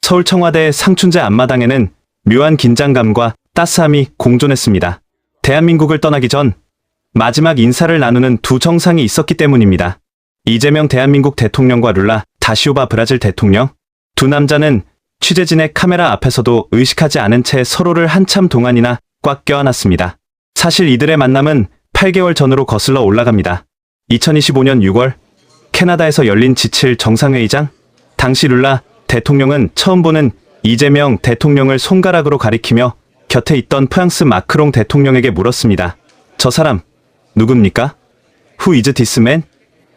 서울 청와대 상춘제 앞마당에는 묘한 긴장감과 따스함이 공존했습니다. 대한민국을 떠나기 전 마지막 인사를 나누는 두 정상이 있었기 때문입니다. 이재명 대한민국 대통령과 룰라 다시오바 브라질 대통령. 두 남자는 취재진의 카메라 앞에서도 의식하지 않은 채 서로를 한참 동안이나 꽉 껴안았습니다. 사실 이들의 만남은 8개월 전으로 거슬러 올라갑니다. 2025년 6월 캐나다에서 열린 G7 정상회의장. 당시 룰라 대통령은 처음 보는 이재명 대통령을 손가락으로 가리키며 곁에 있던 프랑스 마크롱 대통령에게 물었습니다. 저 사람 누굽니까? Who is this man?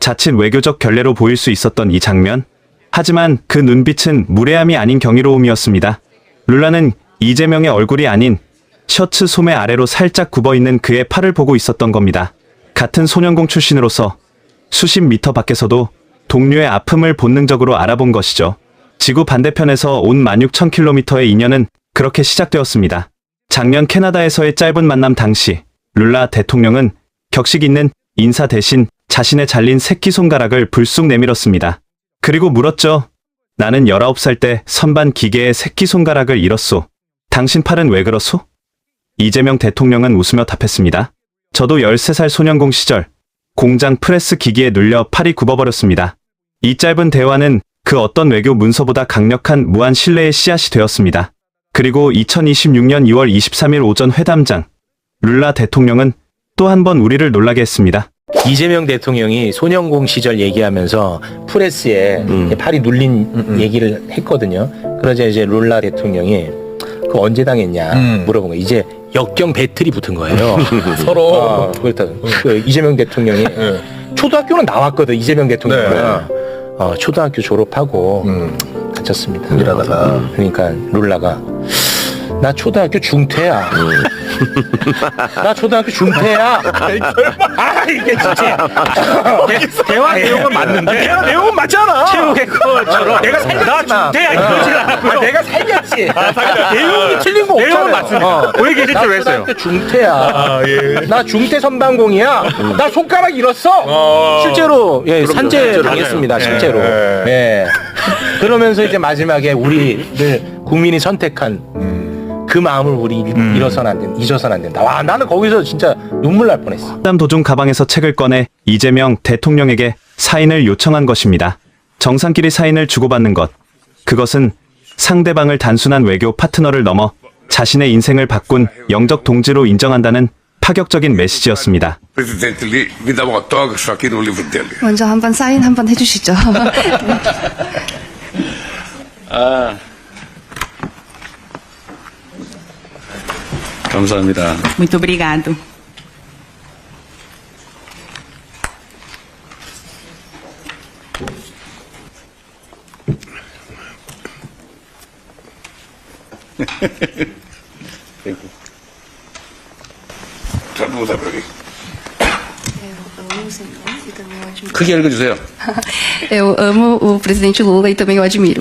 자칫 외교적 결례로 보일 수 있었던 이 장면. 하지만 그 눈빛은 무례함이 아닌 경이로움이었습니다. 룰라는 이재명의 얼굴이 아닌 셔츠 소매 아래로 살짝 굽어있는 그의 팔을 보고 있었던 겁니다. 같은 소년공 출신으로서 수십 미터 밖에서도 동료의 아픔을 본능적으로 알아본 것이죠. 지구 반대편에서 온 16,000km의 인연은 그렇게 시작되었습니다. 작년 캐나다에서의 짧은 만남 당시 룰라 대통령은 격식 있는 인사 대신 자신의 잘린 새끼손가락을 불쑥 내밀었습니다. 그리고 물었죠. 나는 19살 때 선반 기계의 새끼손가락을 잃었소. 당신 팔은 왜 그렇소? 이재명 대통령은 웃으며 답했습니다. 저도 13살 소년공 시절 공장 프레스 기기에 눌려 팔이 굽어버렸습니다. 이 짧은 대화는 그 어떤 외교 문서보다 강력한 무한 신뢰의 씨앗이 되었습니다. 그리고 2026년 2월 23일 오전 회담장. 룰라 대통령은 또 한 번 우리를 놀라게 했습니다. 이재명 대통령이 소년공 시절 얘기하면서 프레스에 팔이 눌린 얘기를 했거든요. 그러자 이제 룰라 대통령이 그 언제 당했냐 물어본 거예요. 이제 역경 배틀이 붙은 거예요. 서로. 그렇다. 그 이재명 대통령이 초등학교는 나왔거든. 이재명 대통령은 초등학교 졸업하고 갇혔습니다. 일하다가. 그러니까 룰라가 나 초등학교 중퇴야. 나 초등학교 중퇴야. 아 이게 진짜 대화 내용은 맞는데. 대화 내용은 맞잖아. 체육의 것처럼 내가 살렸지. 나 중퇴야 이러지 않았고요. 내가 살렸지. 내용이 틀린 거 없잖아요. 내용은 맞습니다. 왜 얘기 실제로 했어요? 나 중퇴야. 예. 나 중퇴 선방공이야. 나 손가락 잃었어. 실제로 예, 산재 당했습니다. 실제로. 예. 그러면서 이제 마지막에 우리를 국민이 선택한 그 마음을 우리 잊어서는 안 된다. 와, 나는 거기서 진짜 눈물 날 뻔했어. 회담 도중 가방에서 책을 꺼내 이재명 대통령에게 사인을 요청한 것입니다. 정상끼리 사인을 주고받는 것. 그것은 상대방을 단순한 외교 파트너를 넘어 자신의 인생을 바꾼 영적 동지로 인정한다는 파격적인 메시지였습니다. 먼저 한번 사인 한번 해주시죠. 감사합니다. Muito obrigado. 크게 읽어주세요. Eu amo o presidente Lula e também o admiro.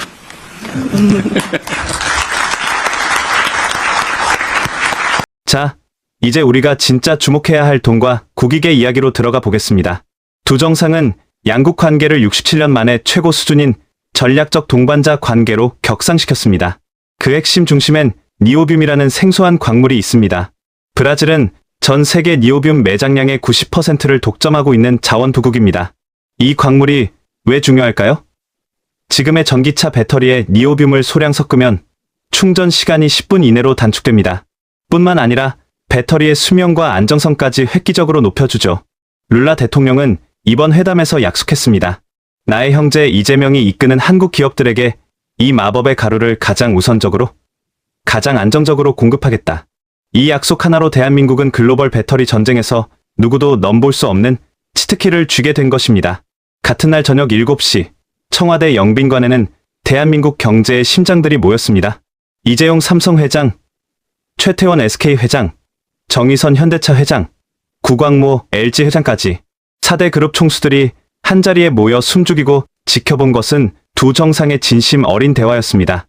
자, 이제 우리가 진짜 주목해야 할 돈과 국익의 이야기로 들어가 보겠습니다. 두 정상은 양국 관계를 67년 만에 최고 수준인 전략적 동반자 관계로 격상시켰습니다. 그 핵심 중심엔 니오뷴이라는 생소한 광물이 있습니다. 브라질은 전 세계 니오뷴 매장량의 90%를 독점하고 있는 자원부국입니다. 이 광물이 왜 중요할까요? 지금의 전기차 배터리에 니오뷴을 소량 섞으면 충전 시간이 10분 이내로 단축됩니다. 뿐만 아니라 배터리의 수명과 안정성까지 획기적으로 높여주죠. 룰라 대통령은 이번 회담에서 약속했습니다. 나의 형제 이재명이 이끄는 한국 기업들에게 이 마법의 가루를 가장 우선적으로, 가장 안정적으로 공급하겠다. 이 약속 하나로 대한민국은 글로벌 배터리 전쟁에서 누구도 넘볼 수 없는 치트키를 쥐게 된 것입니다. 같은 날 저녁 7시 청와대 영빈관에는 대한민국 경제의 심장들이 모였습니다. 이재용 삼성 회장, 최태원 SK 회장, 정의선 현대차 회장, 구광모 LG 회장까지 4대 그룹 총수들이 한자리에 모여 숨죽이고 지켜본 것은 두 정상의 진심 어린 대화였습니다.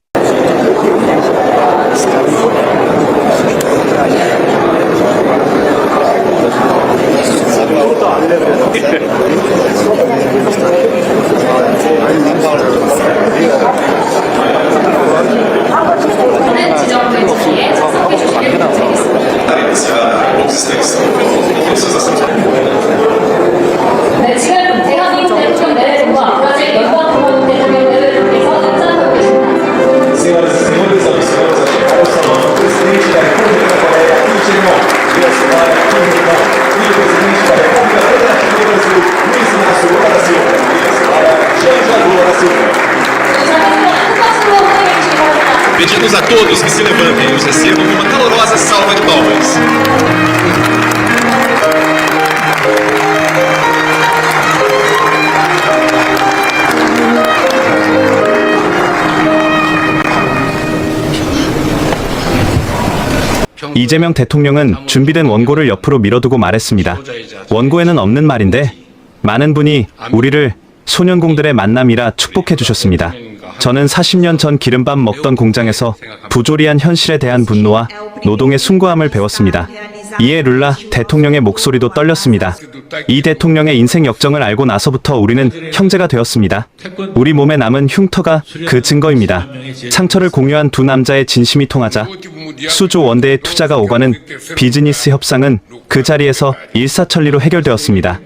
Pedimos a todos que se levantem e os recebam com uma calorosa salva de palmas. 이재명 대통령은 준비된 원고를 옆으로 밀어두고 말했습니다. 원고에는 없는 말인데 많은 분이 우리를 소년공들의 만남이라 축복해 주셨습니다. 저는 40년 전 기름밥 먹던 공장에서 부조리한 현실에 대한 분노와 노동의 숭고함을 배웠습니다. 이에 룰라 대통령의 목소리도 떨렸습니다. 이 대통령의 인생 역정을 알고 나서부터 우리는 형제가 되었습니다. 우리 몸에 남은 흉터가 그 증거입니다. 상처를 공유한 두 남자의 진심이 통하자 수조 원대의 투자가 오가는 비즈니스 협상은 그 자리에서 일사천리로 해결되었습니다.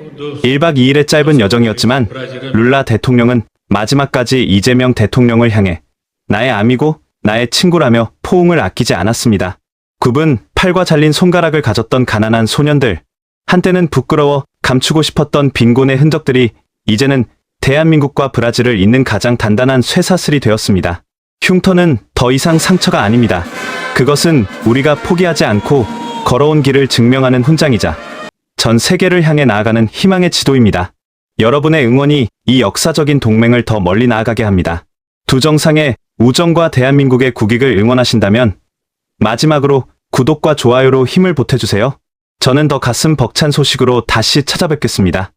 1박 2일의 짧은 여정이었지만 룰라 대통령은 마지막까지 이재명 대통령을 향해 나의 아미고 나의 친구라며 포옹을 아끼지 않았습니다. 굽은 팔과 잘린 손가락을 가졌던 가난한 소년들, 한때는 부끄러워 감추고 싶었던 빈곤의 흔적들이 이제는 대한민국과 브라질을 잇는 가장 단단한 쇠사슬이 되었습니다. 흉터는 더 이상 상처가 아닙니다. 그것은 우리가 포기하지 않고 걸어온 길을 증명하는 훈장이자 전 세계를 향해 나아가는 희망의 지도입니다. 여러분의 응원이 이 역사적인 동맹을 더 멀리 나아가게 합니다. 두 정상의 우정과 대한민국의 국익을 응원하신다면 마지막으로 구독과 좋아요로 힘을 보태주세요. 저는 더 가슴 벅찬 소식으로 다시 찾아뵙겠습니다.